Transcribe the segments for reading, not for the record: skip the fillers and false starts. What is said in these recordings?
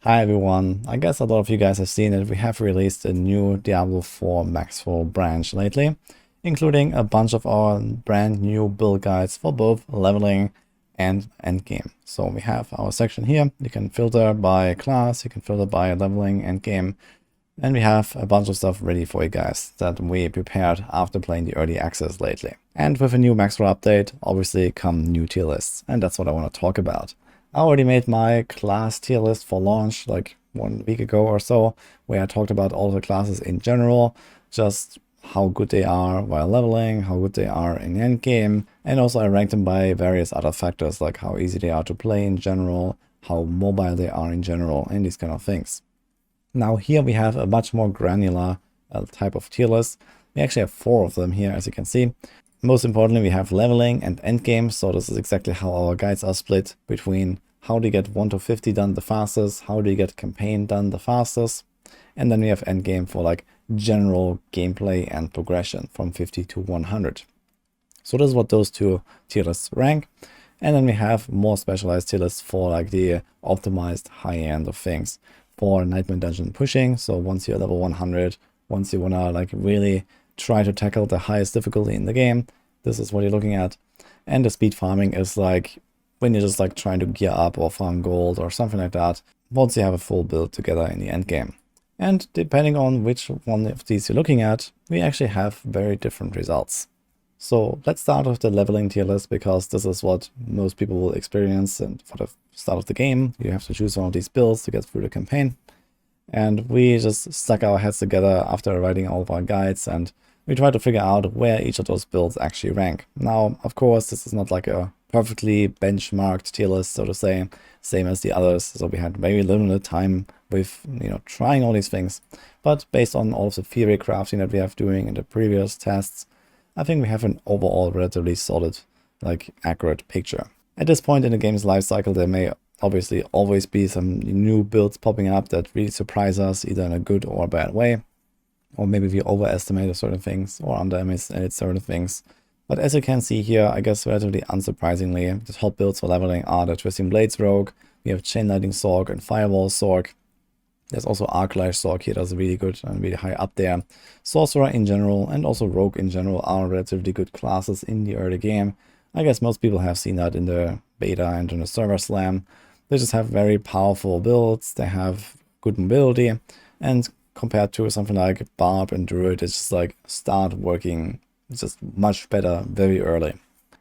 Hi everyone, I guess a lot of you guys have seen that we have released a new Diablo 4 Maxroll branch lately, including a bunch of our brand new build guides for both leveling and endgame. So we have our section here, you can filter by class, you can filter by leveling, endgame, and we have a bunch of stuff ready for you guys that we prepared after playing the early access lately. And with a new Maxroll update, obviously come new tier lists, and that's what I want to talk about. I already made my class tier list for launch like 1 week ago or so, where I talked about all the classes in general, just how good they are while leveling, how good they are in the end game, and also I ranked them by various other factors like how easy they are to play in general, how mobile they are in general, and these kind of things. Now here we have a much more granular type of tier list. We actually have 4 of them here, as you can see. Most importantly, we have leveling and endgame, so this is exactly how our guides are split between how do you get 1 to 50 done the fastest, how do you get campaign done the fastest, and then we have endgame for like general gameplay and progression from 50 to 100. So this is what those 2 tier lists rank. And then we have more specialized tier lists for like the optimized high end of things for Nightmare Dungeon pushing. So once you're level 100, once you wanna like really try to tackle the highest difficulty in the game, this is what you're looking at. And the speed farming is like when you're just like trying to gear up or farm gold or something like that, once you have a full build together in the end game. And depending on which one of these you're looking at, we actually have very different results. So let's start with the leveling tier list, because this is what most people will experience, and for the start of the game you have to choose one of these builds to get through the campaign. And we just stuck our heads together after writing all of our guides, and we tried to figure out where each of those builds actually rank. Now, of course, this is not like a perfectly benchmarked tier list, so to say, same as the others. So we had very limited time with, trying all these things. But based on all of the theory crafting that we have doing in the previous tests, I think we have an overall relatively solid, accurate picture. At this point in the game's life cycle, there may obviously always be some new builds popping up that really surprise us, either in a good or a bad way. Or maybe we overestimated certain things or underestimated certain things. But as you can see here, I guess relatively unsurprisingly, the top builds for leveling are the Twisting Blades Rogue, we have Chain Lightning Sorc and Firewall Sorc. There's also Arclight Sorc here, that's really good and really high up there. Sorcerer in general and also Rogue in general are relatively good classes in the early game. I guess most people have seen that in the beta and in the server slam. They just have very powerful builds, they have good mobility, and compared to something like Barb and Druid, it's just like start working just much better very early.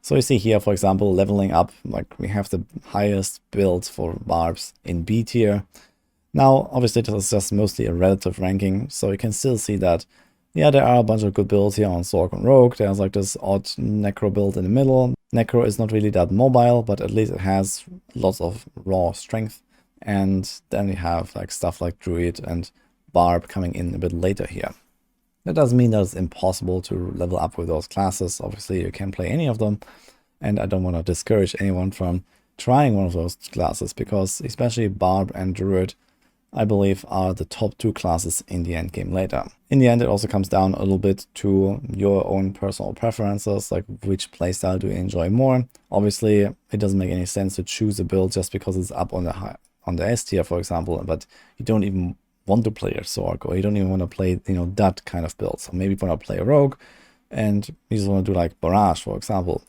So you see here, for example, leveling up, like we have the highest builds for Barbs in B tier. Now, obviously, this is just mostly a relative ranking, so you can still see that, yeah, there are a bunch of good builds here on Sorc and Rogue. There's like this odd Necro build in the middle. Necro is not really that mobile, but at least it has lots of raw strength. And then we have like stuff like Druid and Barb coming in a bit later here. That doesn't mean that it's impossible to level up with those classes. Obviously, you can play any of them, and I don't want to discourage anyone from trying one of those classes, because especially Barb and Druid, I believe, are the top 2 classes in the end game later. In the end, it also comes down a little bit to your own personal preferences, like which playstyle do you enjoy more. Obviously, it doesn't make any sense to choose a build just because it's up on the S tier, for example, but you don't even want to play a Sorc, or you don't even want to play, that kind of build. So maybe you want to play a Rogue, and you just want to do like Barrage, for example.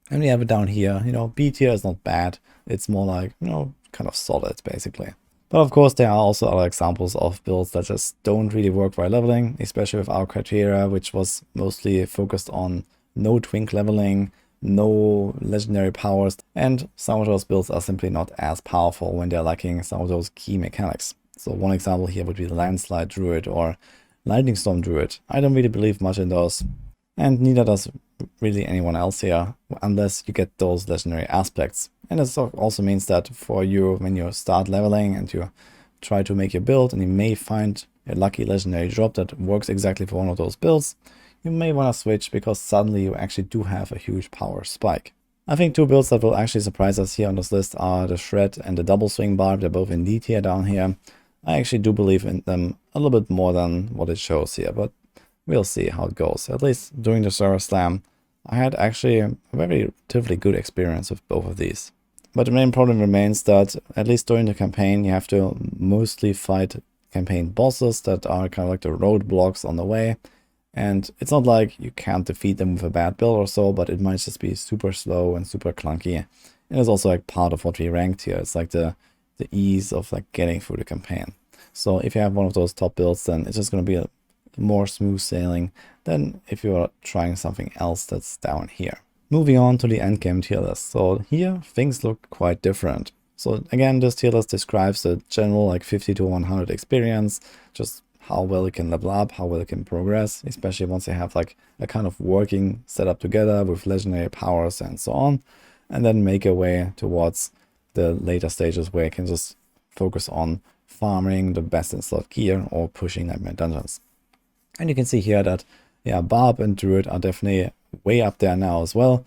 And we have it down here, B tier is not bad. It's more like, kind of solid, basically. But of course, there are also other examples of builds that just don't really work while leveling, especially with our criteria, which was mostly focused on no twink leveling, no legendary powers, and some of those builds are simply not as powerful when they're lacking some of those key mechanics. So one example here would be the Landslide Druid or Lightning Storm Druid. I don't really believe much in those, and neither does really anyone else here, unless you get those legendary aspects. And this also means that for you, when you start leveling and you try to make your build, and you may find a lucky legendary drop that works exactly for one of those builds, you may want to switch, because suddenly you actually do have a huge power spike. I think 2 builds that will actually surprise us here on this list are the Shred and the Double Swing Barb. They're both in D tier down here. I actually do believe in them a little bit more than what it shows here, but we'll see how it goes. At least during the server slam, I had actually a very relatively good experience with both of these. But the main problem remains that, at least during the campaign, you have to mostly fight campaign bosses that are kind of like the roadblocks on the way. And it's not like you can't defeat them with a bad build or so, but it might just be super slow and super clunky. And it's also like part of what we ranked here. It's like the ease of like getting through the campaign. So if you have one of those top builds, then it's just going to be a more smooth sailing than if you are trying something else that's down here. Moving on to the endgame tier list. So here things look quite different. So again, this tier list describes the general like 50 to 100 experience, just how well you can level up, how well you can progress, especially once you have like a kind of working setup together with legendary powers and so on, and then make your way towards the later stages where you can just focus on farming the best in slot gear or pushing nightmare dungeons. And you can see here that, yeah, Barb and Druid are definitely way up there now as well.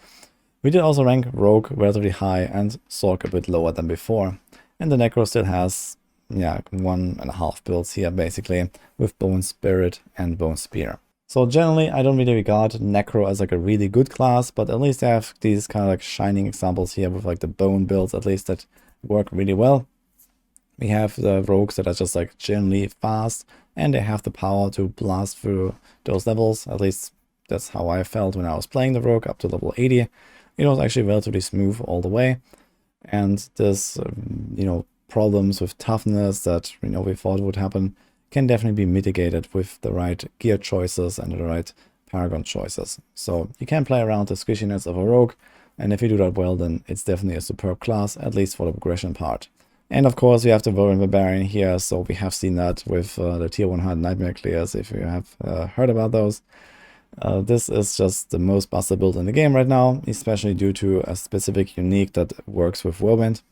We did also rank Rogue relatively high and Sorc a bit lower than before. And the Necro still has, yeah, 1.5 builds here basically, with Bone Spirit and Bone Spear. So generally, I don't really regard Necro as like a really good class, but at least I have these kind of like shining examples here with like the Bone builds at least that work really well. We have the Rogues that are just like generally fast, and they have the power to blast through those levels. At least that's how I felt when I was playing the Rogue up to level 80. It was actually relatively smooth all the way. And this, problems with toughness that, we thought would happen can definitely be mitigated with the right gear choices and the right Paragon choices. So you can play around the squishiness of a Rogue, and if you do that well, then it's definitely a superb class, at least for the progression part. And of course, we have the Warren Barbarian here, so we have seen that with the tier 100 Nightmare clears, if you have heard about those. This is just the most busted build in the game right now, especially due to a specific unique that works with Whirlwind.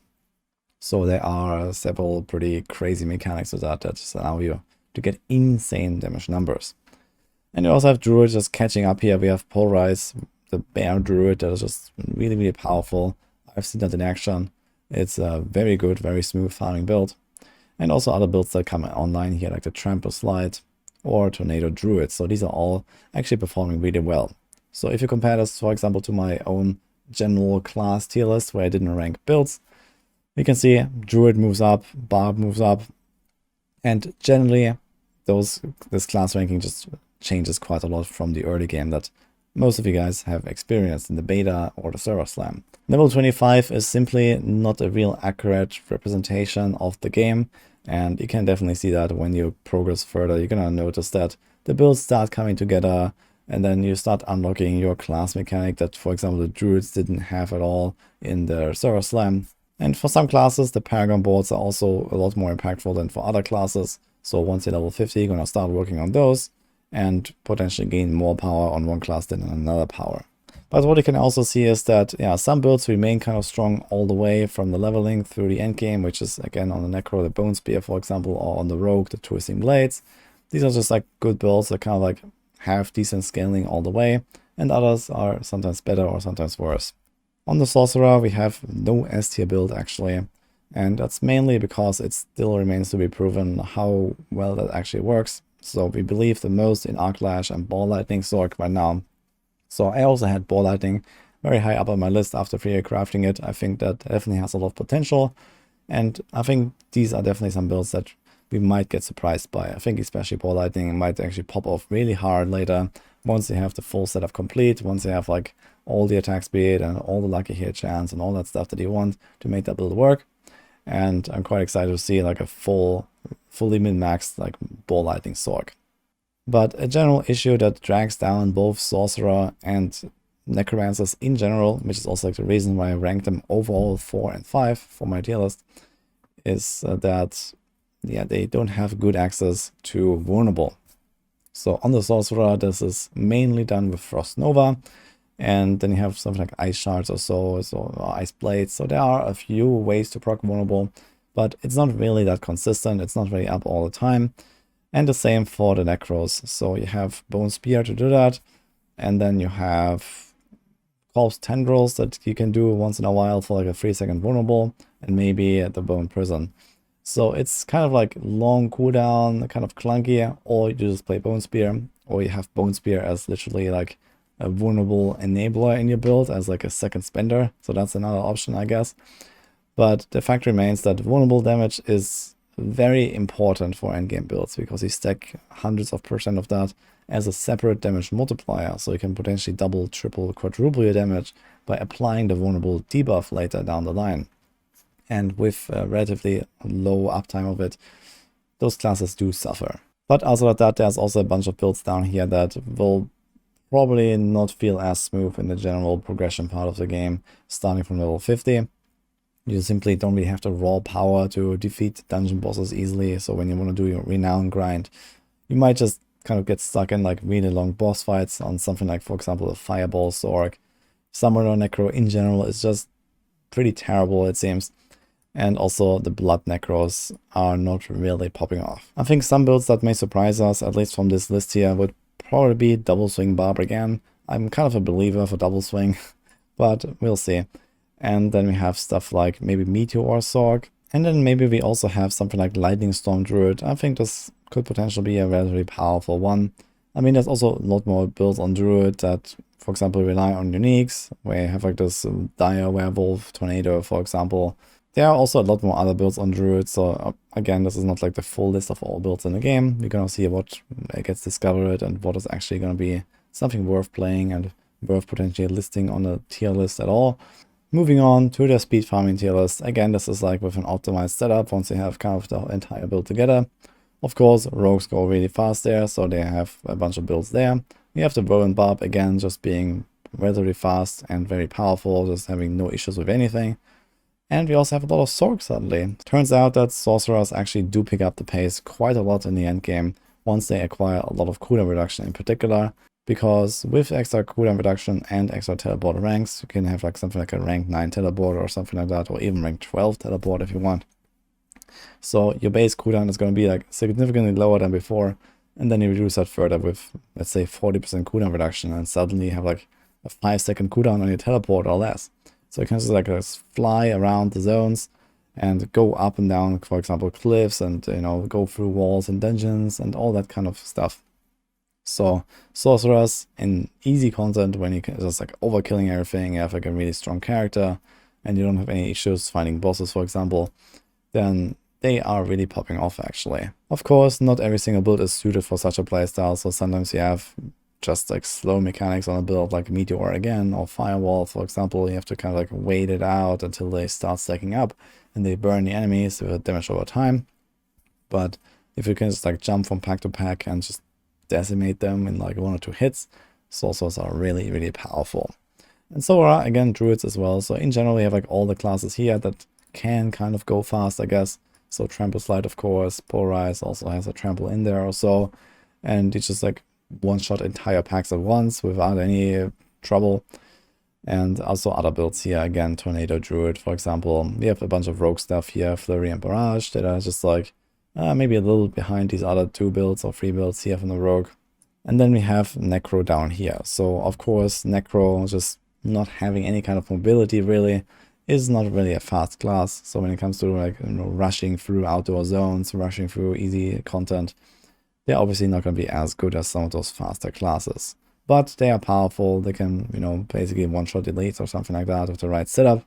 So there are several pretty crazy mechanics with that just allow you to get insane damage numbers. And you also have Druid just catching up here. We have Polarize, the Bear Druid that is just really, really powerful. I've seen that in action. It's a very good, very smooth farming build. And also other builds that come online here, like the Trample Slide or Tornado Druid. So these are all actually performing really well. So if you compare this, for example, to my own general class tier list where I didn't rank builds, you can see Druid moves up, Barb moves up, and generally this class ranking just changes quite a lot from the early game that most of you guys have experienced in the beta or the server slam. Level 25 is simply not a real accurate representation of the game, and you can definitely see that when you progress further. You're gonna notice that the builds start coming together, and then you start unlocking your class mechanic that, for example, the Druids didn't have at all in the server slam. And for some classes, the Paragon boards are also a lot more impactful than for other classes. So once you're level 50, you're gonna start working on those and potentially gain more power on one class than on another power. But what you can also see is that, yeah, some builds remain kind of strong all the way from the leveling through the end game, which is again on the Necro, the Bone Spear, for example, or on the Rogue, the Twisting Blades. These are just like good builds that kind of like have decent scaling all the way, and others are sometimes better or sometimes worse. On the Sorcerer, we have no S tier build actually, and that's mainly because it still remains to be proven how well that actually works. So we believe the most in Arc Lash and Ball Lightning Sorc right now. So I also had Ball Lightning very high up on my list after 3-year crafting it. I think that definitely has a lot of potential, and I think these are definitely some builds that we might get surprised by. I think especially Ball Lightning might actually pop off really hard later once you have the full setup complete, once you have like all the attack speed and all the lucky hit chance and all that stuff that you want to make that build work. And I'm quite excited to see like a fully min-maxed like Ball Lightning Sorc. But a general issue that drags down both Sorcerer and Necromancers in general, which is also like the reason why I ranked them overall 4 and 5 for my tier list, is that they don't have good access to Vulnerable. So on the Sorcerer, this is mainly done with Frost Nova, and then you have something like Ice Shards or so, or Ice Blades. So there are a few ways to proc Vulnerable, but it's not really that consistent. It's not really up all the time. And the same for the Necros. So you have Bone Spear to do that, and then you have Corpse Tendrils that you can do once in a while for like a 3-second Vulnerable, and maybe the Bone Prison. So it's kind of like long cooldown, kind of clunky, or you just play Bone Spear, or you have Bone Spear as literally like a vulnerable enabler in your build as like a second spender. So that's another option, I guess. But the fact remains that vulnerable damage is very important for endgame builds because you stack hundreds of percent of that as a separate damage multiplier, so you can potentially double, triple, quadruple your damage by applying the vulnerable debuff later down the line. And with a relatively low uptime of it, those classes do suffer. But outside of that, there's also a bunch of builds down here that will probably not feel as smooth in the general progression part of the game, starting from level 50. You simply don't really have the raw power to defeat dungeon bosses easily, so when you want to do your renown grind, you might just kind of get stuck in like really long boss fights on something like, for example, a Fireball Sork. Summoner Necro in general is just pretty terrible, it seems. And also the Blood Necros are not really popping off. I think some builds that may surprise us, at least from this list here, would probably be Double Swing Barb again. I'm kind of a believer for Double Swing, but we'll see. And then we have stuff like maybe Meteor Sork. And then maybe we also have something like Lightning Storm Druid. I think this could potentially be a relatively powerful one. I mean, there's also a lot more builds on Druid that, for example, rely on uniques, where you have like this Dire Werewolf Tornado, for example. There are also a lot more other builds on Druid, so again, this is not like the full list of all builds in the game. We're gonna see what gets discovered and what is actually gonna be something worth playing and worth potentially listing on a tier list at all. Moving on to the speed farming tier list. Again, this is like with an optimized setup once you have kind of the entire build together. Of course, rogues go really fast there, so they have a bunch of builds there. We have the Bow and Barb, again, just being relatively fast and very powerful, just having no issues with anything. And we also have a lot of Sorks suddenly. Turns out that sorcerers actually do pick up the pace quite a lot in the endgame once they acquire a lot of cooldown reduction in particular. Because with extra cooldown reduction and extra teleport ranks, you can have like something like a rank 9 teleport or something like that, or even rank 12 teleport if you want. So your base cooldown is going to be like significantly lower than before, and then you reduce that further with, let's say, 40% cooldown reduction, and suddenly you have like a 5-second cooldown on your teleport or less. So you can just like fly around the zones and go up and down, for example, cliffs, and go through walls and dungeons and all that kind of stuff. So sorcerers in easy content, when you can just like overkilling everything, you have like a really strong character and you don't have any issues finding bosses, for example, then they are really popping off actually. Of course, not every single build is suited for such a playstyle, so sometimes you have just like slow mechanics on a build like Meteor again, or Firewall, for example. You have to kind of like wait it out until they start stacking up and they burn the enemies with damage over time. But if you can just like jump from pack to pack and just decimate them in like 1 or 2 hits, sorcerers are really, really powerful. And so are, again, druids as well. So in general, we have like all the classes here that can kind of go fast, I guess. So Trample Slide, of course, Polarize also has a trample in there or so. And you just like one-shot entire packs at once without any trouble. And also other builds here, again, Tornado Druid, for example. We have a bunch of rogue stuff here, Flurry and Barrage, that are just like maybe a little behind these other 2 builds or 3 builds here from the rogue. And then we have Necro down here. So of course, Necro, just not having any kind of mobility really, is not really a fast class. So when it comes to like rushing through outdoor zones, rushing through easy content, they're obviously not going to be as good as some of those faster classes. But they are powerful. They can, basically one-shot elites or something like that with the right setup.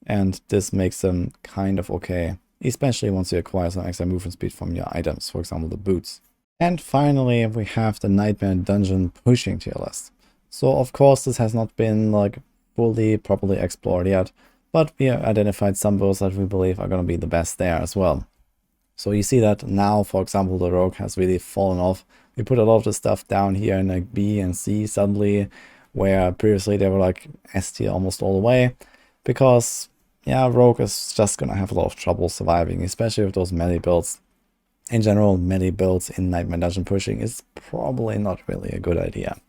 And this makes them kind of okay, especially once you acquire some extra movement speed from your items, for example, the boots. And finally, we have the Nightmare Dungeon pushing tier list. So of course, this has not been like fully, properly explored yet, but we have identified some builds that we believe are going to be the best there as well. So you see that now, for example, the rogue has really fallen off. We put a lot of the stuff down here in like B and C suddenly, where previously they were like S tier almost all the way, because yeah, rogue is just gonna have a lot of trouble surviving, especially with those melee builds. In general, melee builds in Nightmare Dungeon pushing is probably not really a good idea.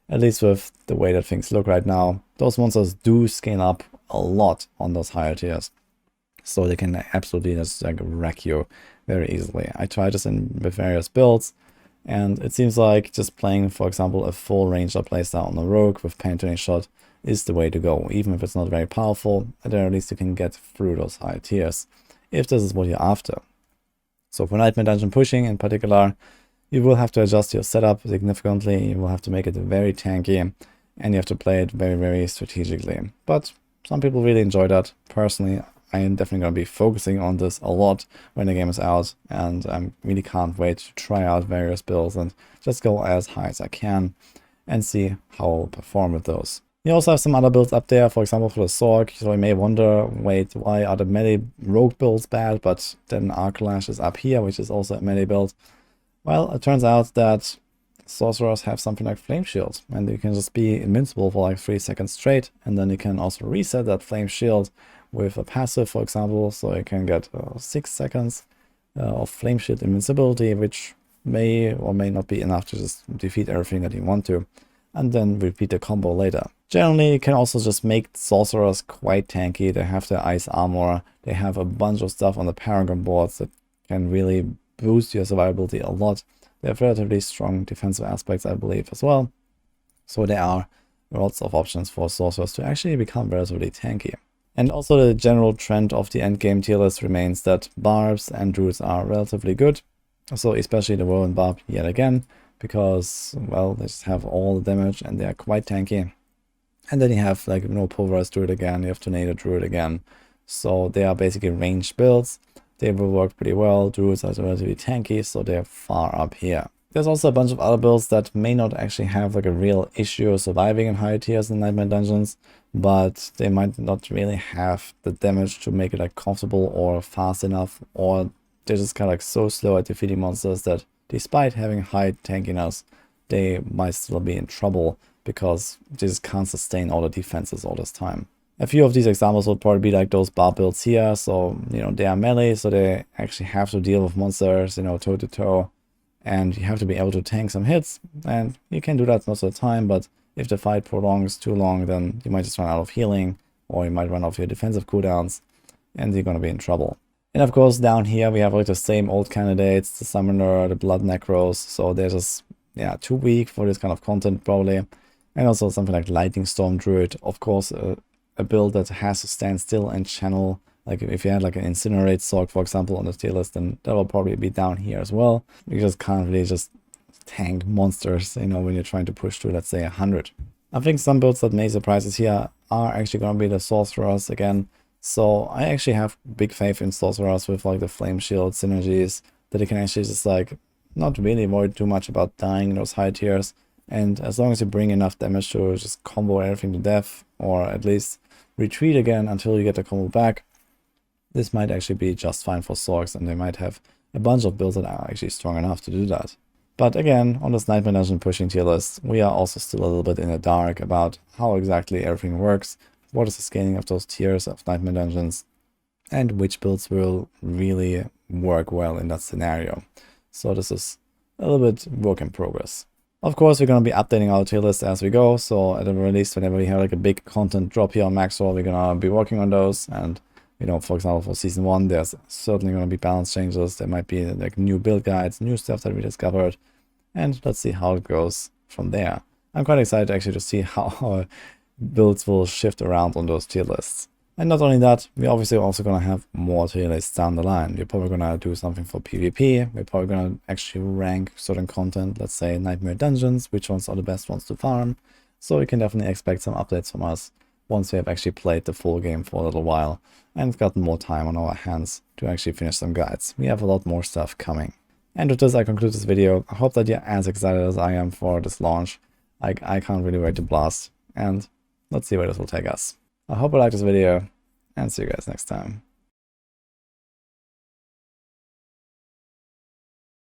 At least with the way that things look right now, those monsters do scale up a lot on those higher tiers. So they can absolutely just like wreck you very easily. I tried this with various builds, and it seems like just playing, for example, a full ranger playstyle on the rogue with penetrating shot is the way to go. Even if it's not very powerful, at the very least you can get through those high tiers, if this is what you're after. So for Nightmare Dungeon pushing in particular, you will have to adjust your setup significantly. You will have to make it very tanky, and you have to play it very, very strategically. But some people really enjoy that. Personally, I am definitely going to be focusing on this a lot when the game is out, and I really can't wait to try out various builds and just go as high as I can and see how I'll perform with those. You also have some other builds up there, for example for the Sorc, so you may wonder, wait, why are the melee rogue builds bad, but then Arcalash is up here, which is also a melee build. Well, it turns out that sorcerers have something like Flame Shield, and you can just be invincible for like 3 seconds straight, and then you can also reset that Flame Shield with a passive, for example, so you can get 6 seconds of Flame Shield invincibility, which may or may not be enough to just defeat everything that you want to, and then repeat the combo later. Generally, you can also just make sorcerers quite tanky. They have their ice armor, they have a bunch of stuff on the Paragon boards that can really boost your survivability a lot. They have relatively strong defensive aspects, I believe, as well. So there are lots of options for sorcerers to actually become relatively tanky. And also the general trend of the endgame tier list remains that barbs and druids are relatively good. So especially the Whirlwind Barb yet again, because, well, they just have all the damage and they are quite tanky. And then you have like, you know, Pulverized Druid again, you have Tornado Druid again. So they are basically ranged builds. They will work pretty well. Druids are relatively tanky, so they're far up here. There's also a bunch of other builds that may not actually have like a real issue surviving in higher tiers in Nightmare Dungeons, but they might not really have the damage to make it like comfortable or fast enough, or they're just kind of like so slow at defeating monsters that despite having high tankiness, they might still be in trouble because they just can't sustain all the defenses all this time. A few of these examples would probably be like those bar builds here, so, you know, they are melee, so they actually have to deal with monsters, you know, toe to toe, and you have to be able to tank some hits, and you can do that most of the time, but if the fight prolongs too long, then you might just run out of healing, or you might run off your defensive cooldowns, and you're going to be in trouble. And of course, down here we have like the same old candidates, the Summoner, the Blood Necros, so they're just, yeah, too weak for this kind of content probably. And also something like Lightning Storm Druid, of course, a build that has to stand still and channel. Like if you had like an Incinerate Sorc, for example, on the tier list, then that will probably be down here as well. You just can't really just tank monsters, you know, when you're trying to push to, let's say, 100. I think some builds that may surprise us here are actually going to be the Sorcerers again. So I actually have big faith in Sorcerers with like the Flame Shield synergies, that you can actually just like not really worry too much about dying in those high tiers. And as long as you bring enough damage to just combo everything to death, or at least retreat again until you get the combo back, this might actually be just fine for Sorcs, and they might have a bunch of builds that are actually strong enough to do that. But again, on this Nightmare Dungeon pushing tier list, we are also still a little bit in the dark about how exactly everything works, what is the scaling of those tiers of Nightmare Dungeons, and which builds will really work well in that scenario. So this is a little bit work in progress. Of course, we're going to be updating our tier list as we go, so at the very least, whenever we have like a big content drop here on Maxroll, we're going to be working on those. And, you know, for example, for Season 1, there's certainly going to be balance changes. There might be like new build guides, new stuff that we discovered, and let's see how it goes from there. I'm quite excited actually to see how our builds will shift around on those tier lists. And not only that, we're obviously also going to have more tier lists down the line. We're probably going to do something for PvP. We're probably going to actually rank certain content, let's say Nightmare Dungeons, which ones are the best ones to farm. So you can definitely expect some updates from us once we have actually played the full game for a little while and gotten more time on our hands to actually finish some guides. We have a lot more stuff coming. And with this, I conclude this video. I hope that you're as excited as I am for this launch. I can't really wait to blast, and let's see where this will take us. I hope you liked this video, and see you guys next time.